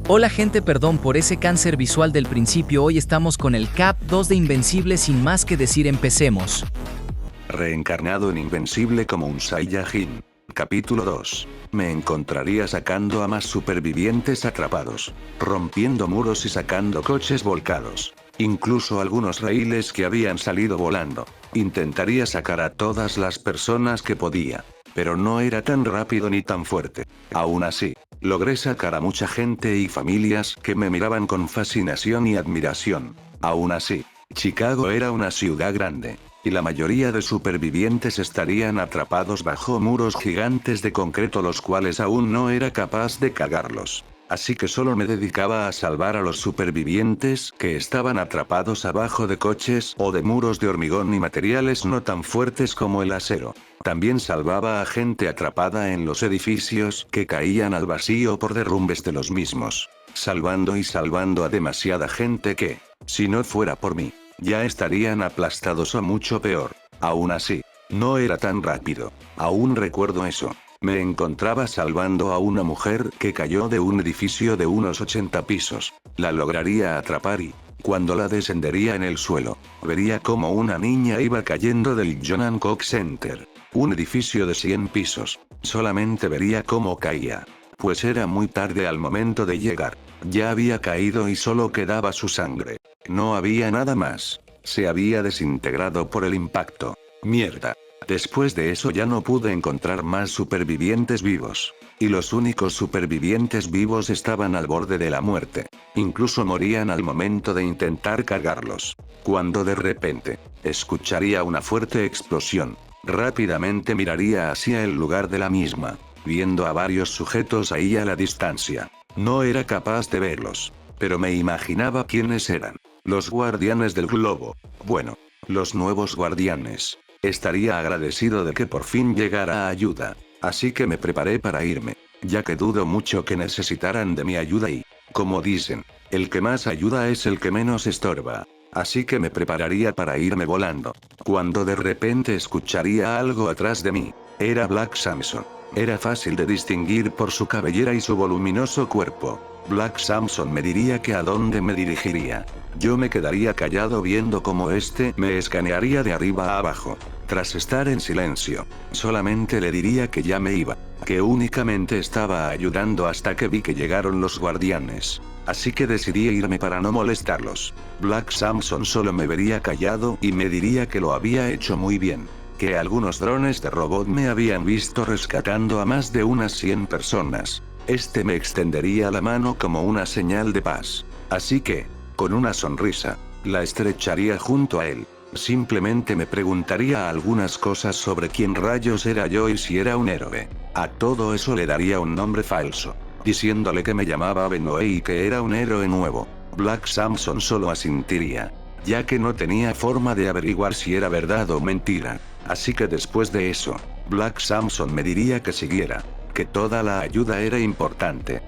Hola gente, perdón por ese cáncer visual del principio, hoy estamos con el Cap 2 de Invencible, sin más que decir empecemos. Reencarnado en Invencible como un Saiyajin. Capítulo 2. Me encontraría sacando a más supervivientes atrapados, rompiendo muros y sacando coches volcados. Incluso algunos raíles que habían salido volando. Intentaría sacar a todas las personas que podía. Pero no era tan rápido ni tan fuerte. Aún así, logré sacar a mucha gente y familias que me miraban con fascinación y admiración. Aún así, Chicago era una ciudad grande, y la mayoría de supervivientes estarían atrapados bajo muros gigantes de concreto, los cuales aún no era capaz de cagarlos. Así que solo me dedicaba a salvar a los supervivientes que estaban atrapados abajo de coches o de muros de hormigón y materiales no tan fuertes como el acero. También salvaba a gente atrapada en los edificios que caían al vacío por derrumbes de los mismos. Salvando y salvando a demasiada gente que, si no fuera por mí, ya estarían aplastados o mucho peor. Aún así, no era tan rápido. Aún recuerdo eso. Me encontraba salvando a una mujer que cayó de un edificio de unos 80 pisos. La lograría atrapar y, cuando la descendería en el suelo, vería como una niña iba cayendo del John Hancock Center. Un edificio de 100 pisos. Solamente vería cómo caía. Pues era muy tarde al momento de llegar. Ya había caído y solo quedaba su sangre. No había nada más. Se había desintegrado por el impacto. Mierda. Después de eso ya no pude encontrar más supervivientes vivos. Y los únicos supervivientes vivos estaban al borde de la muerte. Incluso morían al momento de intentar cargarlos. Cuando de repente, escucharía una fuerte explosión. Rápidamente miraría hacia el lugar de la misma, viendo a varios sujetos ahí a la distancia. No era capaz de verlos, pero me imaginaba quiénes eran. Los guardianes del globo. Bueno, los nuevos guardianes. Estaría agradecido de que por fin llegara ayuda. Así que me preparé para irme, ya que dudo mucho que necesitaran de mi ayuda y, como dicen, el que más ayuda es el que menos estorba. Así que me prepararía para irme volando, cuando de repente escucharía algo atrás de mí. Era Black Samson. Era fácil de distinguir por su cabellera y su voluminoso cuerpo. Black Samson me diría que a dónde me dirigiría. Yo me quedaría callado viendo cómo este me escanearía de arriba a abajo. Tras estar en silencio, solamente le diría que ya me iba, que únicamente estaba ayudando hasta que vi que llegaron los guardianes. Así que decidí irme para no molestarlos. Black Samson solo me vería callado y me diría que lo había hecho muy bien. Que algunos drones de robot me habían visto rescatando a más de unas 100 personas. Este me extendería la mano como una señal de paz. Así que, con una sonrisa, la estrecharía junto a él. Simplemente me preguntaría algunas cosas sobre quién rayos era yo y si era un héroe. A todo eso le daría un nombre falso, diciéndole que me llamaba Benoe y que era un héroe nuevo. Black Samson solo asintiría, ya que no tenía forma de averiguar si era verdad o mentira. Así que después de eso, Black Samson me diría que siguiera, que toda la ayuda era importante.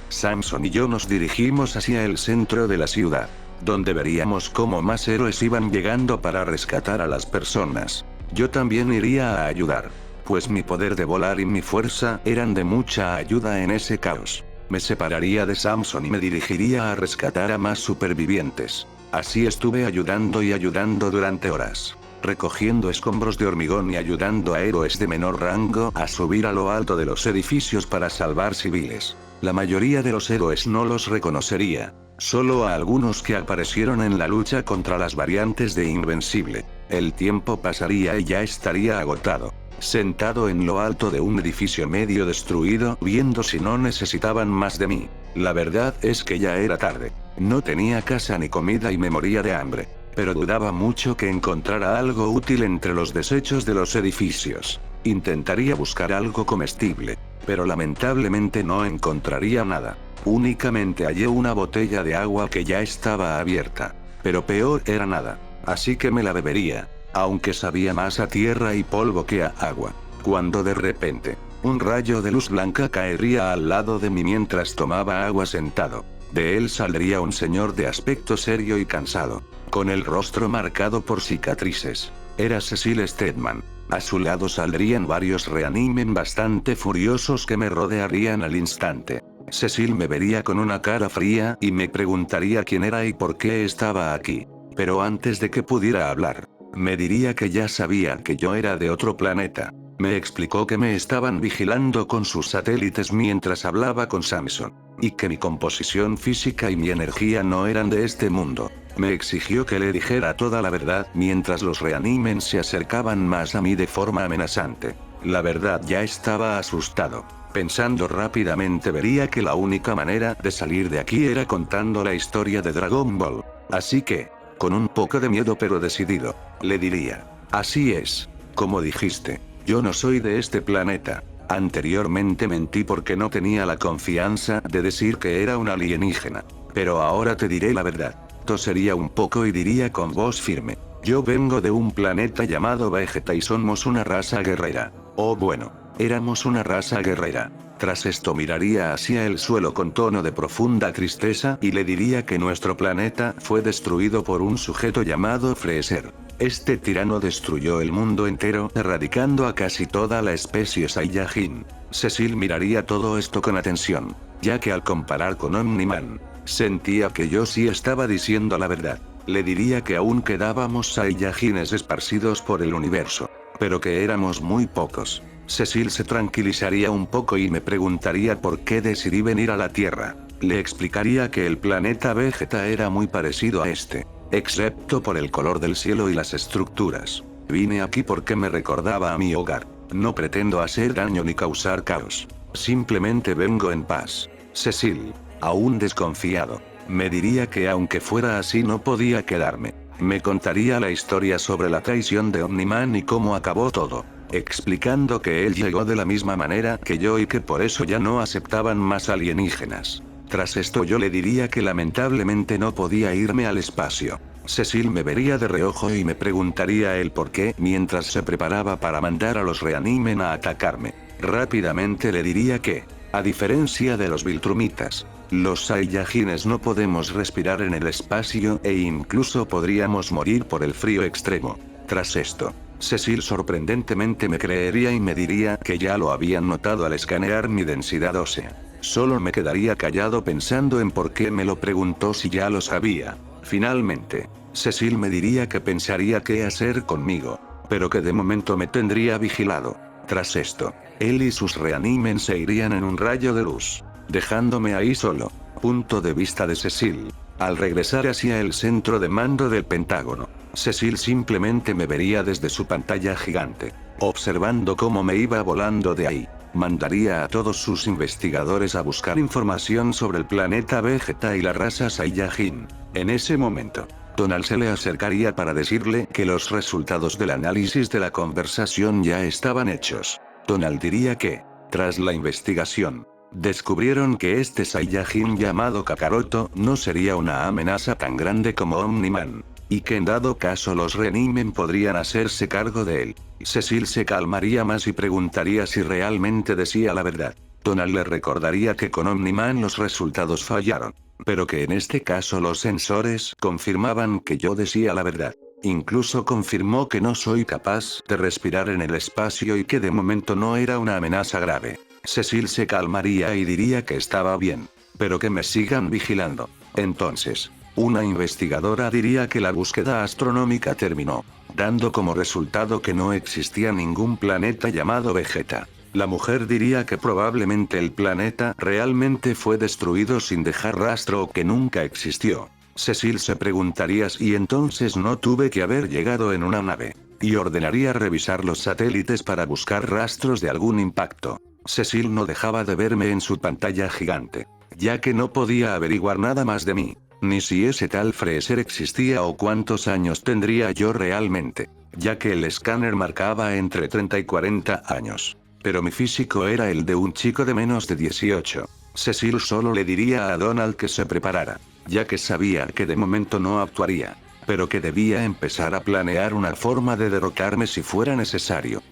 Samson y yo nos dirigimos hacia el centro de la ciudad, donde veríamos cómo más héroes iban llegando para rescatar a las personas. Yo también iría a ayudar, pues mi poder de volar y mi fuerza eran de mucha ayuda en ese caos. Me separaría de Samson y me dirigiría a rescatar a más supervivientes. Así estuve ayudando y ayudando durante horas, recogiendo escombros de hormigón y ayudando a héroes de menor rango a subir a lo alto de los edificios para salvar civiles. La mayoría de los héroes no los reconocería, solo a algunos que aparecieron en la lucha contra las variantes de Invencible. El tiempo pasaría y ya estaría agotado, sentado en lo alto de un edificio medio destruido, viendo si no necesitaban más de mí. La verdad es que ya era tarde. No tenía casa ni comida y me moría de hambre. Pero dudaba mucho que encontrara algo útil entre los desechos de los edificios. Intentaría buscar algo comestible, pero lamentablemente no encontraría nada. Únicamente hallé una botella de agua que ya estaba abierta. Pero peor era nada. Así que me la bebería, aunque sabía más a tierra y polvo que a agua. Cuando de repente, Un rayo de luz blanca caería al lado de mí mientras tomaba agua sentado. De él saldría un señor de aspecto serio y cansado, con el rostro marcado por cicatrices. Era Cecil Stedman. A su lado saldrían varios reanimen bastante furiosos que me rodearían al instante. Cecil me vería con una cara fría y me preguntaría quién era y por qué estaba aquí. Pero antes de que pudiera hablar, me diría que ya sabía que yo era de otro planeta. Me explicó que me estaban vigilando con sus satélites mientras hablaba con Samson, y que mi composición física y mi energía no eran de este mundo. Me exigió que le dijera toda la verdad mientras los reanimen se acercaban más a mí de forma amenazante. La verdad, ya estaba asustado. Pensando rápidamente vería que la única manera de salir de aquí era contando la historia de Dragon Ball. Así que, con un poco de miedo pero decidido, le diría: así es, como dijiste, yo no soy de este planeta. Anteriormente mentí porque no tenía la confianza de decir que era un alienígena. Pero ahora te diré la verdad. Tosería un poco y diría con voz firme: yo vengo de un planeta llamado Vegeta y somos una raza guerrera. Oh bueno, éramos una raza guerrera. Tras esto miraría hacia el suelo con tono de profunda tristeza y le diría que nuestro planeta fue destruido por un sujeto llamado Freezer. Este tirano destruyó el mundo entero, erradicando a casi toda la especie Saiyajin. Cecil miraría todo esto con atención, ya que al comparar con Omni-Man, sentía que yo sí estaba diciendo la verdad. Le diría que aún quedábamos Saiyajines esparcidos por el universo, pero que éramos muy pocos. Cecil se tranquilizaría un poco y me preguntaría por qué decidí venir a la Tierra. Le explicaría que el planeta Vegeta era muy parecido a este, excepto por el color del cielo y las estructuras. Vine aquí porque me recordaba a mi hogar. No pretendo hacer daño ni causar caos. Simplemente vengo en paz. Cecil, aún desconfiado, me diría que aunque fuera así no podía quedarme. Me contaría la historia sobre la traición de Omni-Man y cómo acabó todo, explicando que él llegó de la misma manera que yo y que por eso ya no aceptaban más alienígenas. Tras esto yo le diría que lamentablemente no podía irme al espacio. Cecil me vería de reojo y me preguntaría el por qué mientras se preparaba para mandar a los reanimen a atacarme. Rápidamente le diría que, a diferencia de los Viltrumitas, los Saiyajines no podemos respirar en el espacio e incluso podríamos morir por el frío extremo. Tras esto, Cecil sorprendentemente me creería y me diría que ya lo habían notado al escanear mi densidad ósea. Solo me quedaría callado pensando en por qué me lo preguntó si ya lo sabía. Finalmente, Cecil me diría que pensaría qué hacer conmigo, pero que de momento me tendría vigilado. Tras esto, él y sus reanimen se irían en un rayo de luz, dejándome ahí solo. Punto de vista de Cecil. Al regresar hacia el centro de mando del Pentágono, Cecil simplemente me vería desde su pantalla gigante, observando cómo me iba volando de ahí. Mandaría a todos sus investigadores a buscar información sobre el planeta Vegeta y la raza Saiyajin. En ese momento, Donald se le acercaría para decirle que los resultados del análisis de la conversación ya estaban hechos. Donald diría que, tras la investigación, descubrieron que este Saiyajin llamado Kakaroto no sería una amenaza tan grande como Omni-Man, y que en dado caso los reanimen podrían hacerse cargo de él. Cecil se calmaría más y preguntaría si realmente decía la verdad. Donald le recordaría que con Omni-Man los resultados fallaron, pero que en este caso los sensores confirmaban que yo decía la verdad. Incluso confirmó que no soy capaz de respirar en el espacio y que de momento no era una amenaza grave. Cecil se calmaría y diría que estaba bien, pero que me sigan vigilando. Entonces, una investigadora diría que la búsqueda astronómica terminó, dando como resultado que no existía ningún planeta llamado Vegeta. La mujer diría que probablemente el planeta realmente fue destruido sin dejar rastro o que nunca existió. Cecil se preguntaría si entonces no tuve que haber llegado en una nave, y ordenaría revisar los satélites para buscar rastros de algún impacto. Cecil no dejaba de verme en su pantalla gigante, ya que no podía averiguar nada más de mí, ni si ese tal Freezer existía o cuántos años tendría yo realmente, ya que el escáner marcaba entre 30 y 40 años. Pero mi físico era el de un chico de menos de 18. Cecil solo le diría a Donald que se preparara, ya que sabía que de momento no actuaría, pero que debía empezar a planear una forma de derrotarme si fuera necesario.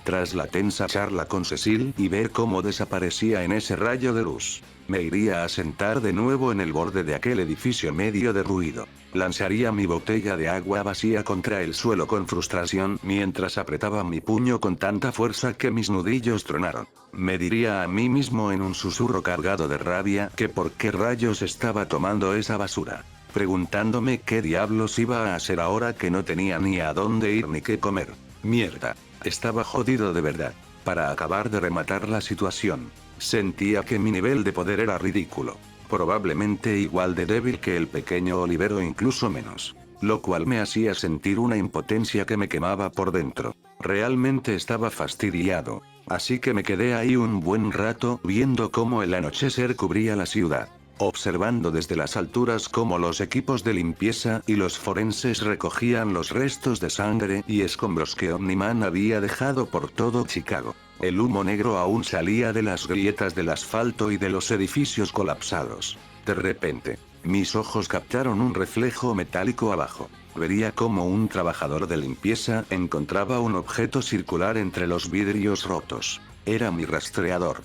tras la tensa charla con Cecil y ver cómo desaparecía en ese rayo de luz. Me iría a sentar de nuevo en el borde de aquel edificio medio derruido. Lanzaría mi botella de agua vacía contra el suelo con frustración mientras apretaba mi puño con tanta fuerza que mis nudillos tronaron. Me diría a mí mismo en un susurro cargado de rabia que por qué rayos estaba tomando esa basura. Preguntándome qué diablos iba a hacer ahora que no tenía ni a dónde ir ni qué comer. Mierda. Estaba jodido de verdad. Para acabar de rematar la situación, sentía que mi nivel de poder era ridículo. Probablemente igual de débil que el pequeño Oliver o incluso menos. Lo cual me hacía sentir una impotencia que me quemaba por dentro. Realmente estaba fastidiado. Así que me quedé ahí un buen rato viendo cómo el anochecer cubría la ciudad. Observando desde las alturas cómo los equipos de limpieza y los forenses recogían los restos de sangre y escombros que Omniman había dejado por todo Chicago. El humo negro aún salía de las grietas del asfalto y de los edificios colapsados. De repente, mis ojos captaron un reflejo metálico abajo. Vería cómo un trabajador de limpieza encontraba un objeto circular entre los vidrios rotos. Era mi rastreador.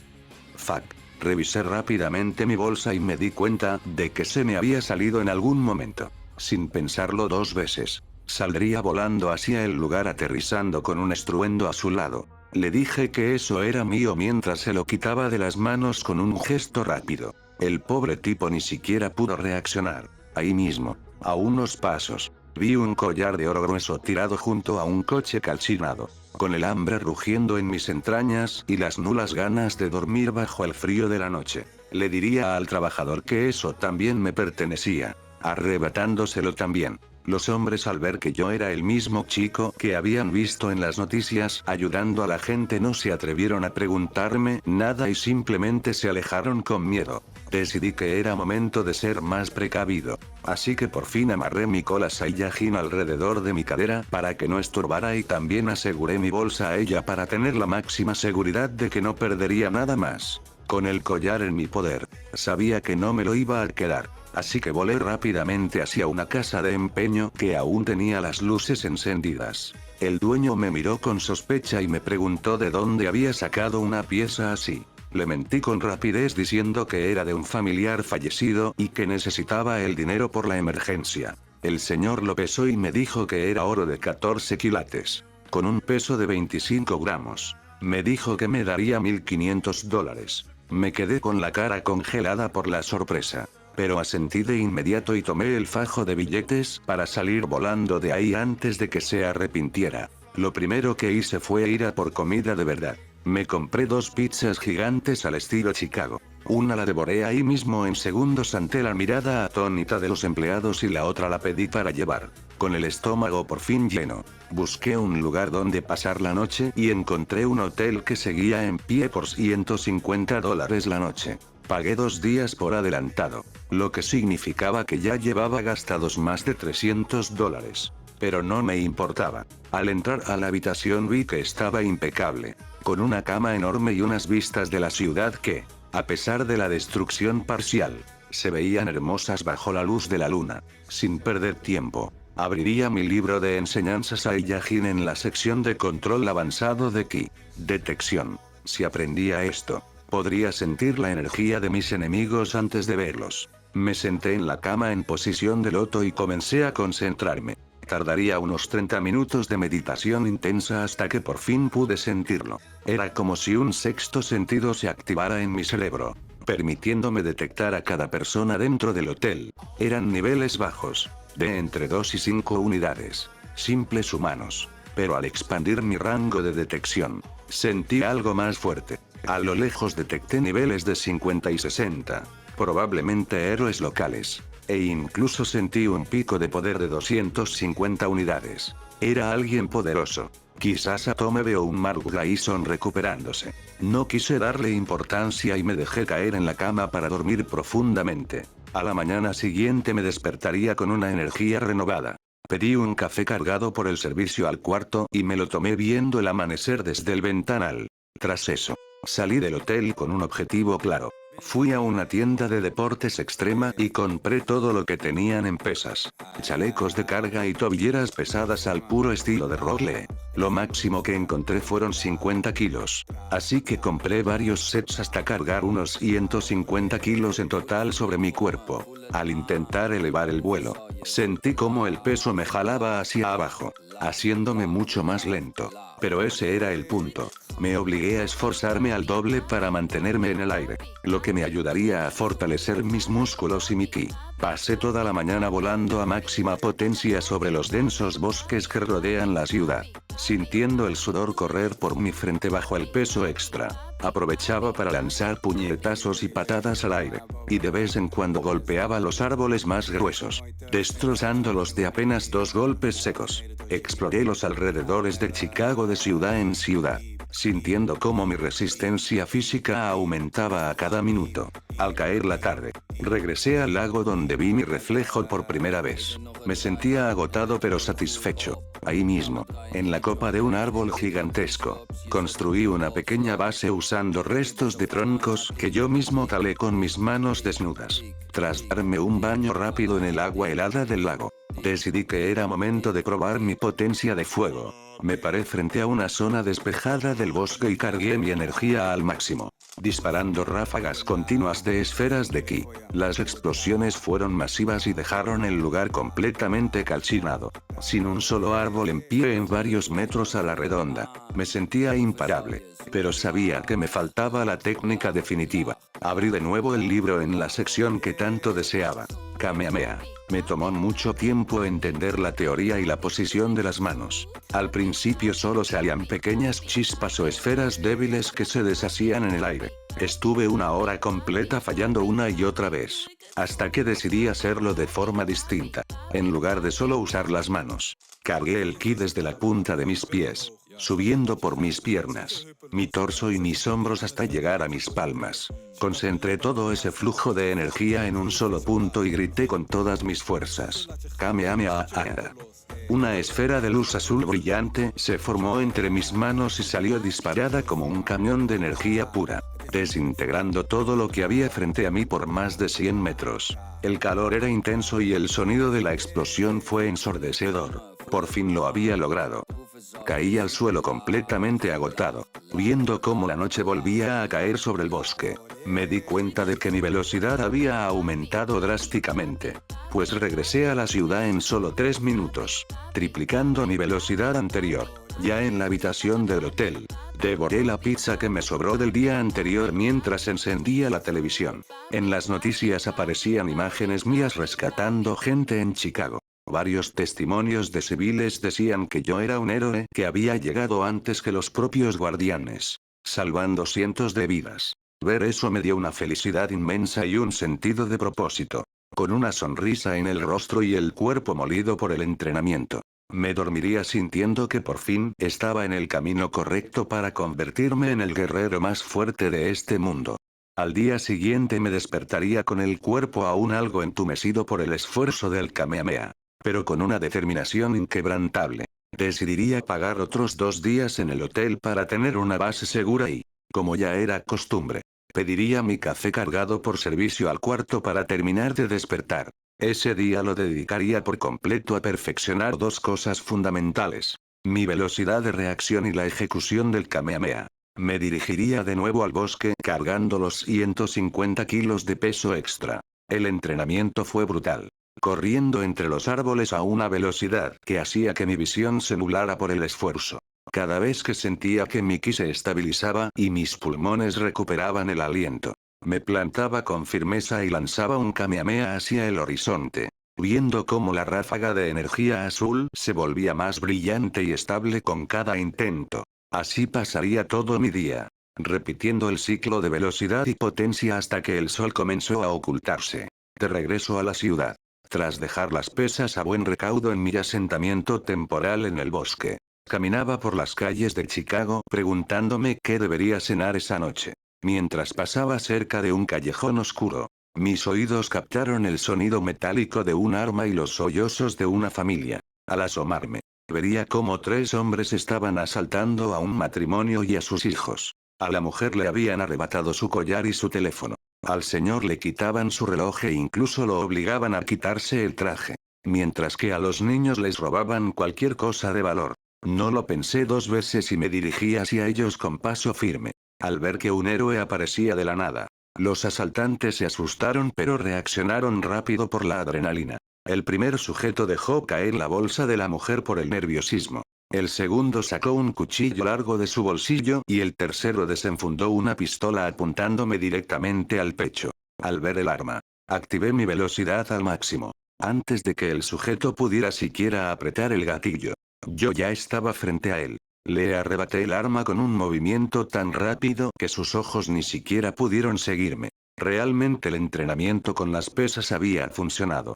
Fuck. Revisé rápidamente mi bolsa y me di cuenta de que se me había salido en algún momento. Sin pensarlo dos veces, saldría volando hacia el lugar aterrizando con un estruendo a su lado. Le dije que eso era mío mientras se lo quitaba de las manos con un gesto rápido. El pobre tipo ni siquiera pudo reaccionar. Ahí mismo, a unos pasos, vi un collar de oro grueso tirado junto a un coche calcinado. Con el hambre rugiendo en mis entrañas y las nulas ganas de dormir bajo el frío de la noche, le diría al trabajador que eso también me pertenecía, arrebatándoselo también. Los hombres al ver que yo era el mismo chico que habían visto en las noticias ayudando a la gente no se atrevieron a preguntarme nada y simplemente se alejaron con miedo. Decidí que era momento de ser más precavido. Así que por fin amarré mi cola Saiyajin alrededor de mi cadera para que no estorbara y también aseguré mi bolsa a ella para tener la máxima seguridad de que no perdería nada más. Con el collar en mi poder, sabía que no me lo iba a quedar. Así que volé rápidamente hacia una casa de empeño que aún tenía las luces encendidas. El dueño me miró con sospecha y me preguntó de dónde había sacado una pieza así. Le mentí con rapidez diciendo que era de un familiar fallecido y que necesitaba el dinero por la emergencia. El señor lo pesó y me dijo que era oro de 14 quilates, con un peso de 25 gramos. Me dijo que me daría $1.500. Me quedé con la cara congelada por la sorpresa. Pero asentí de inmediato y tomé el fajo de billetes para salir volando de ahí antes de que se arrepintiera. Lo primero que hice fue ir a por comida de verdad. Me compré 2 pizzas gigantes al estilo Chicago. Una la devoré ahí mismo en segundos ante la mirada atónita de los empleados y la otra la pedí para llevar. Con el estómago por fin lleno, busqué un lugar donde pasar la noche y encontré un hotel que seguía en pie por $150 la noche. Pagué 2 días por adelantado, lo que significaba que ya llevaba gastados más de $300. Pero no me importaba. Al entrar a la habitación vi que estaba impecable, con una cama enorme y unas vistas de la ciudad que, a pesar de la destrucción parcial, se veían hermosas bajo la luz de la luna. Sin perder tiempo, abriría mi libro de enseñanzas Saiyajin en la sección de control avanzado de Ki. Detección. Si aprendía esto, podría sentir la energía de mis enemigos antes de verlos. Me senté en la cama en posición de loto y comencé a concentrarme. Tardaría unos 30 minutos de meditación intensa hasta que por fin pude sentirlo. Era como si un sexto sentido se activara en mi cerebro, permitiéndome detectar a cada persona dentro del hotel. Eran niveles bajos, de entre 2 y 5 unidades. Simples humanos. Pero al expandir mi rango de detección, sentí algo más fuerte. A lo lejos detecté niveles de 50 y 60, probablemente héroes locales, e incluso sentí un pico de poder de 250 unidades. Era alguien poderoso. Quizás Atomebe o un Mark Grayson recuperándose. No quise darle importancia y me dejé caer en la cama para dormir profundamente. A la mañana siguiente me despertaría con una energía renovada. Pedí un café cargado por el servicio al cuarto y me lo tomé viendo el amanecer desde el ventanal. Tras eso, salí del hotel con un objetivo claro. Fui a una tienda de deportes extrema y compré todo lo que tenían en pesas. Chalecos de carga y tobilleras pesadas al puro estilo de Rock Lee. Lo máximo que encontré fueron 50 kilos. Así que compré varios sets hasta cargar unos 150 kilos en total sobre mi cuerpo. Al intentar elevar el vuelo, sentí como el peso me jalaba hacia abajo, haciéndome mucho más lento. Pero ese era el punto. Me obligué a esforzarme al doble para mantenerme en el aire, lo que me ayudaría a fortalecer mis músculos y mi ki. Pasé toda la mañana volando a máxima potencia sobre los densos bosques que rodean la ciudad, sintiendo el sudor correr por mi frente bajo el peso extra. Aprovechaba para lanzar puñetazos y patadas al aire, y de vez en cuando golpeaba los árboles más gruesos, destrozándolos de apenas 2 golpes secos. Exploré los alrededores de Chicago de ciudad en ciudad, sintiendo cómo mi resistencia física aumentaba a cada minuto. Al caer la tarde, regresé al lago donde vi mi reflejo por primera vez. Me sentía agotado pero satisfecho. Ahí mismo, en la copa de un árbol gigantesco, construí una pequeña base usando restos de troncos que yo mismo talé con mis manos desnudas. Tras darme un baño rápido en el agua helada del lago, decidí que era momento de probar mi potencia de fuego. Me paré frente a una zona despejada del bosque y cargué mi energía al máximo, disparando ráfagas continuas de esferas de ki. Las explosiones fueron masivas y dejaron el lugar completamente calcinado, sin un solo árbol en pie en varios metros a la redonda. Me sentía imparable, pero sabía que me faltaba la técnica definitiva. Abrí de nuevo el libro en la sección que tanto deseaba. Kamehameha. Me tomó mucho tiempo entender la teoría y la posición de las manos. Al principio solo salían pequeñas chispas o esferas débiles que se deshacían en el aire. Estuve una hora completa fallando una y otra vez, hasta que decidí hacerlo de forma distinta. En lugar de solo usar las manos, cargué el ki desde la punta de mis pies, subiendo por mis piernas, mi torso y mis hombros hasta llegar a mis palmas. Concentré todo ese flujo de energía en un solo punto y grité con todas mis fuerzas. Kamehameha. Una esfera de luz azul brillante se formó entre mis manos y salió disparada como un camión de energía pura, desintegrando todo lo que había frente a mí por más de 100 metros. El calor era intenso y el sonido de la explosión fue ensordecedor. Por fin lo había logrado. Caí al suelo completamente agotado, viendo cómo la noche volvía a caer sobre el bosque. Me di cuenta de que mi velocidad había aumentado drásticamente, pues regresé a la ciudad en solo 3 minutos, triplicando mi velocidad anterior. Ya en la habitación del hotel, devoré la pizza que me sobró del día anterior mientras encendía la televisión. En las noticias aparecían imágenes mías rescatando gente en Chicago. Varios testimonios de civiles decían que yo era un héroe que había llegado antes que los propios guardianes, salvando cientos de vidas. Ver eso me dio una felicidad inmensa y un sentido de propósito. Con una sonrisa en el rostro y el cuerpo molido por el entrenamiento, me dormiría sintiendo que por fin estaba en el camino correcto para convertirme en el guerrero más fuerte de este mundo. Al día siguiente me despertaría con el cuerpo aún algo entumecido por el esfuerzo del Kamehameha, pero con una determinación inquebrantable. Decidiría pagar otros 2 días en el hotel para tener una base segura y, como ya era costumbre, pediría mi café cargado por servicio al cuarto para terminar de despertar. Ese día lo dedicaría por completo a perfeccionar 2 cosas fundamentales: mi velocidad de reacción y la ejecución del Kamehameha. Me dirigiría de nuevo al bosque cargando los 150 kilos de peso extra. El entrenamiento fue brutal, corriendo entre los árboles a una velocidad que hacía que mi visión se nublara por el esfuerzo. Cada vez que sentía que mi ki se estabilizaba y mis pulmones recuperaban el aliento, me plantaba con firmeza y lanzaba un Kamehameha hacia el horizonte, viendo cómo la ráfaga de energía azul se volvía más brillante y estable con cada intento. Así pasaría todo mi día, repitiendo el ciclo de velocidad y potencia hasta que el sol comenzó a ocultarse. De regreso a la ciudad, tras dejar las pesas a buen recaudo en mi asentamiento temporal en el bosque, caminaba por las calles de Chicago preguntándome qué debería cenar esa noche. Mientras pasaba cerca de un callejón oscuro, mis oídos captaron el sonido metálico de un arma y los sollozos de una familia. Al asomarme, vería cómo 3 hombres estaban asaltando a un matrimonio y a sus hijos. A la mujer le habían arrebatado su collar y su teléfono. Al señor le quitaban su reloj e incluso lo obligaban a quitarse el traje. Mientras que a los niños les robaban cualquier cosa de valor. No lo pensé dos veces y me dirigí hacia ellos con paso firme. Al ver que un héroe aparecía de la nada. Los asaltantes se asustaron pero reaccionaron rápido por la adrenalina. El primer sujeto dejó caer la bolsa de la mujer por el nerviosismo. El segundo sacó un cuchillo largo de su bolsillo y el tercero desenfundó una pistola apuntándome directamente al pecho. Al ver el arma, activé mi velocidad al máximo. Antes de que el sujeto pudiera siquiera apretar el gatillo, yo ya estaba frente a él. Le arrebaté el arma con un movimiento tan rápido que sus ojos ni siquiera pudieron seguirme. Realmente el entrenamiento con las pesas había funcionado.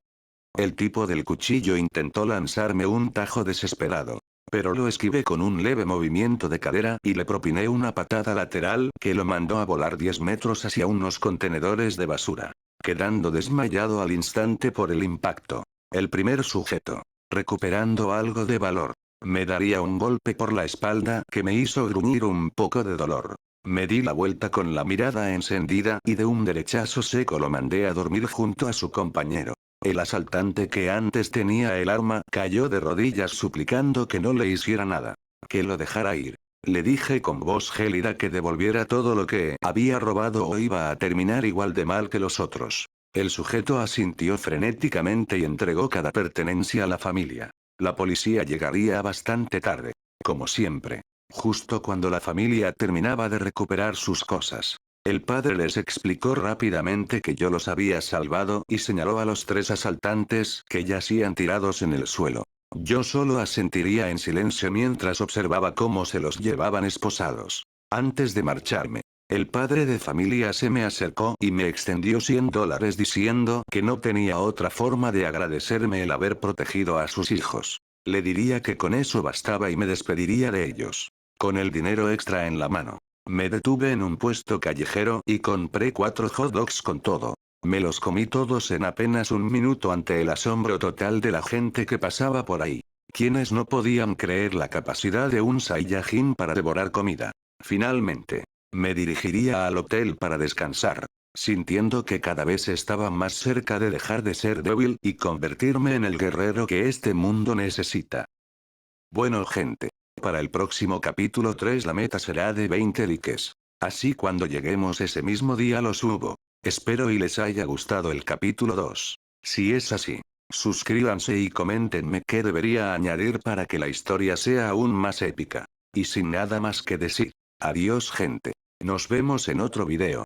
El tipo del cuchillo intentó lanzarme un tajo desesperado. Pero lo esquivé con un leve movimiento de cadera y le propiné una patada lateral que lo mandó a volar 10 metros hacia unos contenedores de basura, quedando desmayado al instante por el impacto. El primer sujeto, recuperando algo de valor, me daría un golpe por la espalda que me hizo gruñir un poco de dolor. Me di la vuelta con la mirada encendida y de un derechazo seco lo mandé a dormir junto a su compañero. El asaltante que antes tenía el arma cayó de rodillas suplicando que no le hiciera nada. Que lo dejara ir. Le dije con voz gélida que devolviera todo lo que había robado o iba a terminar igual de mal que los otros. El sujeto asintió frenéticamente y entregó cada pertenencia a la familia. La policía llegaría bastante tarde. Como siempre. Justo cuando la familia terminaba de recuperar sus cosas. El padre les explicó rápidamente que yo los había salvado y señaló a los 3 asaltantes que yacían tirados en el suelo. Yo solo asentiría en silencio mientras observaba cómo se los llevaban esposados. Antes de marcharme, el padre de familia se me acercó y me extendió $100 diciendo que no tenía otra forma de agradecerme el haber protegido a sus hijos. Le diría que con eso bastaba y me despediría de ellos. Con el dinero extra en la mano. Me detuve en un puesto callejero y compré 4 hot dogs con todo. Me los comí todos en apenas un minuto ante el asombro total de la gente que pasaba por ahí. Quienes no podían creer la capacidad de un Saiyajin para devorar comida. Finalmente, me dirigiría al hotel para descansar, sintiendo que cada vez estaba más cerca de dejar de ser débil y convertirme en el guerrero que este mundo necesita. Bueno gente. Para el próximo capítulo 3 la meta será de 20 likes. Así cuando lleguemos ese mismo día lo subo. Espero y les haya gustado el capítulo 2. Si es así, suscríbanse y coméntenme qué debería añadir para que la historia sea aún más épica. Y sin nada más que decir. Adiós gente. Nos vemos en otro video.